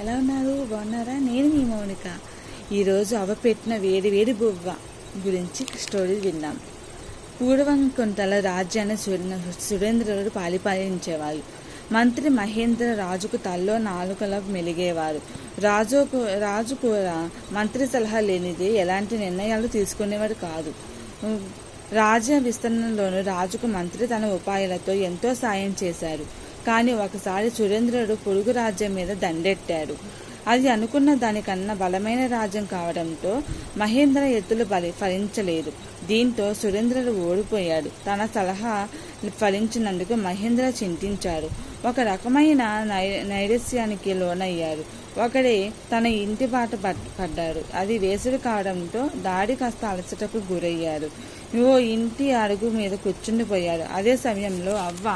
ఎలా ఉన్నారు? బాగున్నారా? నేను మీ మౌనిక. ఈరోజు పెట్టిన వేడి వేడి బువ్వ గురించి స్టోరీ విందాం. పూర్వం కొంతల రాజ్యాన్ని సురేంద్రుడు పాలించేవారు. మంత్రి మహేంద్ర రాజుకు తల్లో నాలుకలా మెలిగేవారు. రాజు కూడా మంత్రి సలహా లేనిదే ఎలాంటి నిర్ణయాలు తీసుకునేవాడు కాదు. రాజ్య విస్తరణలోనూ రాజుకు మంత్రి తన ఉపాయాలతో ఎంతో సాయం చేశారు. కానీ ఒకసారి సురేంద్రుడు పొరుగు రాజ్యం మీద దండెట్టాడు. అది అనుకున్న దానికన్నా బలమైన రాజ్యం కావడంతో మహేంద్ర ఎత్తులు ఫలించలేదు. దీంతో సురేంద్రుడు ఓడిపోయాడు. తన సలహా ఫలించినందుకు మహేంద్ర చింతించాడు. ఒక రకమైన నైరస్యానికి లోనయ్యారు. ఒకడే తన ఇంటి బాట పడ్డాడు. అది వేసవి కావడంతో దాడి కాస్త అలసటకు గురయ్యారు. ఓ ఇంటి అడుగు మీద కూర్చుండిపోయాడు. అదే సమయంలో అవ్వ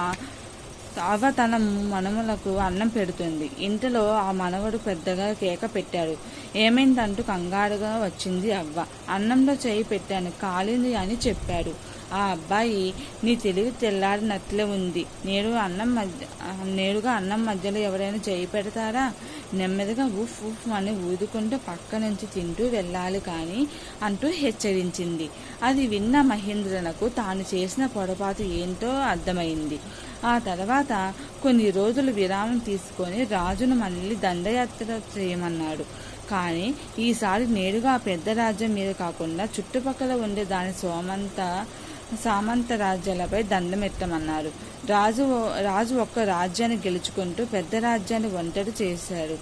తన మనములకు అన్నం పెడుతుంది. ఇంటిలో ఆ మనవడు పెద్దగా కేక పెట్టాడు. ఏమైందంటూ కంగారుగా వచ్చింది అవ్వ. అన్నంలో చేయి పెట్టాను, కాలింది అని చెప్పాడు. ఆ అబ్బాయి, నీ తెలివి తెల్లారినట్లే ఉంది. నేరుగా అన్నం మధ్యలో ఎవరైనా చేయి పెడతారా? నెమ్మదిగా ఉఫ్ ఉఫ్ అని ఊదుకుంటూ పక్క నుంచి తింటూ వెళ్ళాలి కానీ అంటూ హెచ్చరించింది. అది విన్న మహేంద్రనకు తాను చేసిన పొరపాటు ఏంటో అర్థమైంది. ఆ తర్వాత కొన్ని రోజులు విరామం తీసుకొని రాజును మళ్ళీ దండయాత్ర చేయమన్నాడు. కానీ ఈసారి నేరుగా ఆ పెద్ద రాజ్యం మీద కాకుండా చుట్టుపక్కల ఉండే దాని సామంత రాజ్యాలపై దండమెత్తమన్నారు. రాజు ఒక్క రాజ్యాన్ని గెలుచుకుంటూ పెద్ద రాజ్యాన్ని ఒంటరి చేశాడు.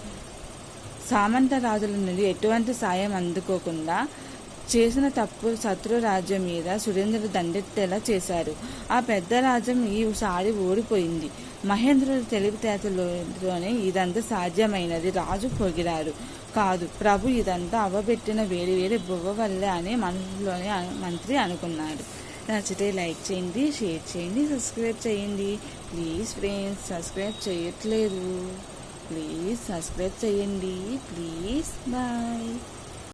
సామంత రాజుల నుండి ఎటువంటి సాయం అందుకోకుండా చేసిన తప్పు శత్రు రాజ్యం మీద సురేంద్రుడు దండెత్తేలా చేశారు. ఆ పెద్ద రాజ్యం ఈసారి ఓడిపోయింది. మహేంద్రుడి తెలివితేటలోనే ఇదంతా సాధ్యమైనది రాజు పొగిడారు. కాదు ప్రభు, ఇదంతా అవ్వబెట్టిన వేడి వేడి బువ్వ వల్లే అని మనసులోనే మంత్రి అనుకున్నాడు. నచ్చితే లైక్ చేయండి, షేర్ చేయండి, సబ్స్క్రైబ్ చేయండి. ప్లీజ్ ఫ్రెండ్స్, సబ్స్క్రైబ్ చేయట్లేదు. ప్లీజ్ సబ్స్క్రైబ్ చేయండి. Please bye.